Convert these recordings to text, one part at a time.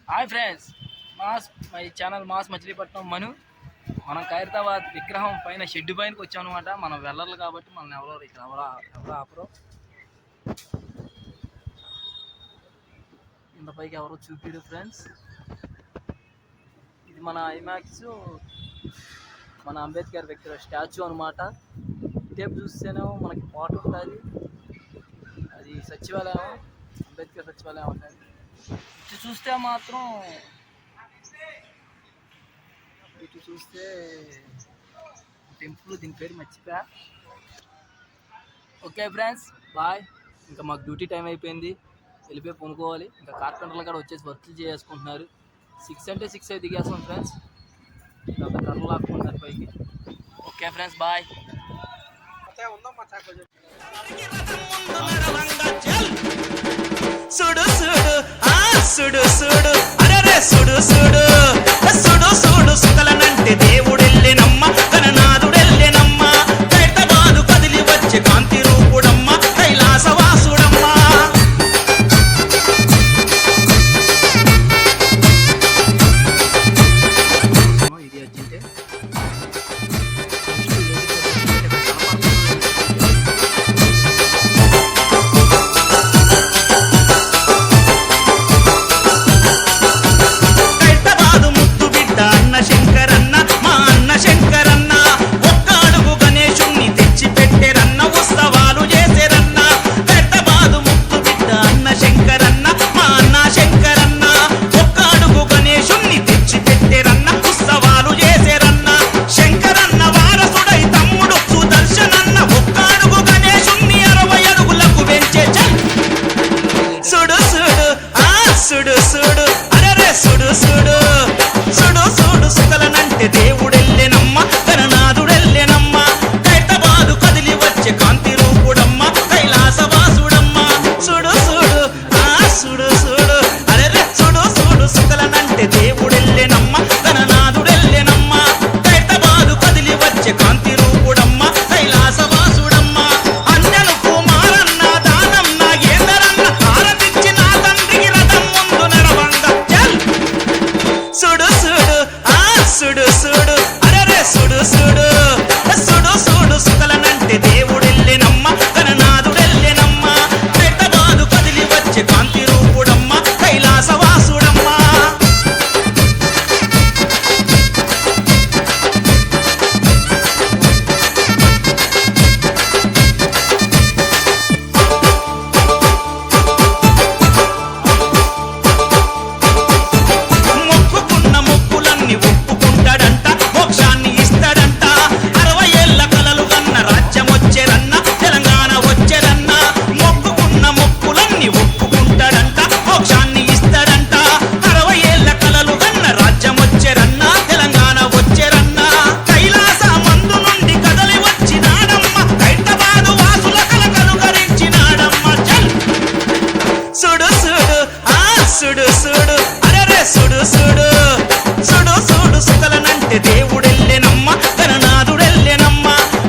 Hi friends, my channel mass Machilipatnam Manu. మనం ఖైరతాబాద్ విగ్రహం పైన షెడ్ పైనకి వచ్చాం అనమాట. మనం వెళ్ళాలి కాబట్టి మనం ఎవరో ఆపరు. ఇంత పైకి ఎవరో చూపిరు ఫ్రెండ్స్. ఇది మన ఐమాక్స్, మన అంబేద్కర్ విగ్రహ స్టాచ్యూ అనమాట. టేప్ చూస్తేనేమో మనకి పాట ఉంటుంది, అది సచివాలయం, అంబేద్కర్ సచివాలయం ఉంటుంది. ఇటు చూస్తే టెంపుల్, దీని పేరు మర్చిపోయా. Okay friends, bye. ఇంకా మాకు డ్యూటీ టైం అయిపోయింది, వెళ్ళిపోయి కొనుక్కోవాలి. ఇంకా కార్పెంటర్లు కూడా వచ్చేసి వర్క్లు చేసుకుంటున్నారు. 6 అంటే 6 అయితే దిగేస్తాం ఫ్రెండ్స్. ఇంకా కర్రలు లాక్కుంటారు పైకి. Okay friends, bye. సుడు సుడు సుడు సుడు అరే సుడు సుడు సుడు సుడు సుకలనంటే దేవుడెల్లెనమ్మ, గణనాథుడెల్లెనమ్మ, హైదరాబాదు కదిలి వచ్చే కాంతి రూపుడమ్మ, కైలాసవాసుడమ్మ. ఇది వచ్చింటే శంకరన్న, మా అన్న శంకరన్న, ఒక్క అడుగు గణేశుణ్ణి తెచ్చి పెట్టెరన్న, ఉత్సవాలు చేసేరన్న. హైదరాబాదు ముత్తు బిడ్డ అన్న శంకరన్న, మా అన్న శంకరన్న, ఒక్క అడుగు గణేశుణ్ణి తెచ్చి పెట్టెరన్న, ఉత్సవాలు చేసేరన్న. శంకరన్న వారసుడై తమ్ముడు సుదర్శనన్న, ఒక్క అడుగు గణేశుణ్ణి 60 అడుగులకు పెంచే. సుడు సుడు సుడు సుడు అరే సుడు సుడు సుడు సుడు సుకలనంటే దేవుడెల్లెనమ్మ, గణనాథుడెల్లెనమ్మ, హైదరాబాదు కదిలి వచ్చే కాంతి రూపుడమ్మ, కైలాసవాసుడమ్మ. సుడు సుడు సుడు సుడు అరే సుడు సుడు సుకలనంటే దేవుడెల్లెనమ్మ, గణనాథుడెల్లెనమ్మ, హైదరాబాదు కదిలి వచ్చే కాంతి రూపుడమ్మ, కైలాసవాసుడమ్మ. అన్నలు కుమారన్న, దానమ్మ, ఏందరన్న, ఆరతిచ్చి నా తండ్రికి రథం ముందు నడవంగ. సుడు సుడు సుడు సుడు అరే సుడు సుడు సుడు సుడు సుకలనంటే దేవుడెల్లెనమ్మ, గణనాథుడెల్లెనమ్మ, హైదరాబాదు కదిలి వచ్చే కాంతి రూపుడమ్మ, కైలాసవాసుడమ్మ. మొక్కుకున్న మొక్కులన్నీ ఒప్పుకుంటాడంట, మోక్షాన్ని ఇస్తాడంట. 60 ఏళ్ల కలలు కన్న రాజ్యం వచ్చేరన్న, తెలంగాణ వచ్చేరన్న. మొక్కుకున్న మొక్కులన్నీ ఒప్పుకుంటాడంట, మోక్షాన్ని ఇస్తాడంట. 60 ఏళ్ల కలలు కన్న రాజ్యం వచ్చేరన్న, తెలంగాణ వచ్చేరన్న. కైలాస మందు నుండి కదలి వచ్చినాడమ్మ, హైదరాబాదు వాసుల కలకలు గరించినాడమ్మ. సుడు సుడు సుడు సుడు అరే సుడు సుడు సుడు సుడు సుకలనంటే దేవుడెల్లెనమ్మ, గణనాథుడెల్లెనమ్మ,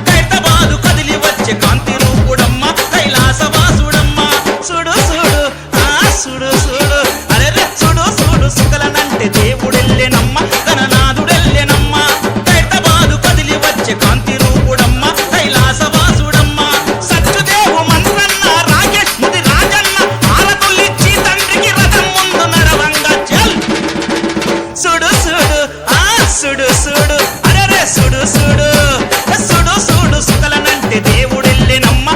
హైదరాబాదు కదిలి వచ్చే కాంతి రూపుడమ్మ, కైలాసవాసుడమ్మ. సుడు సుడు సుడు సుడు అరే సుడు సుడు సుకలనంటే దేవుడెల్లెనమ్మ, గణనాథుడెల్లెనమ్మ, హైదరాబాదు కదిలి వచ్చే కాంతి రూపుడమ్మ, కైలాసవాసుడమ్మ. సత్యదేవు మంత్రన్న, రాకేష్ ముది రాజన్న, ఆరతులిచ్చి తండ్రికి రథం ముందు నడవంగ. సుడు సుడు సుడు సుడు అరే సుడు సుడు సుడు సుడు సుకలనంటే దేవుడెల్లెనమ్మ,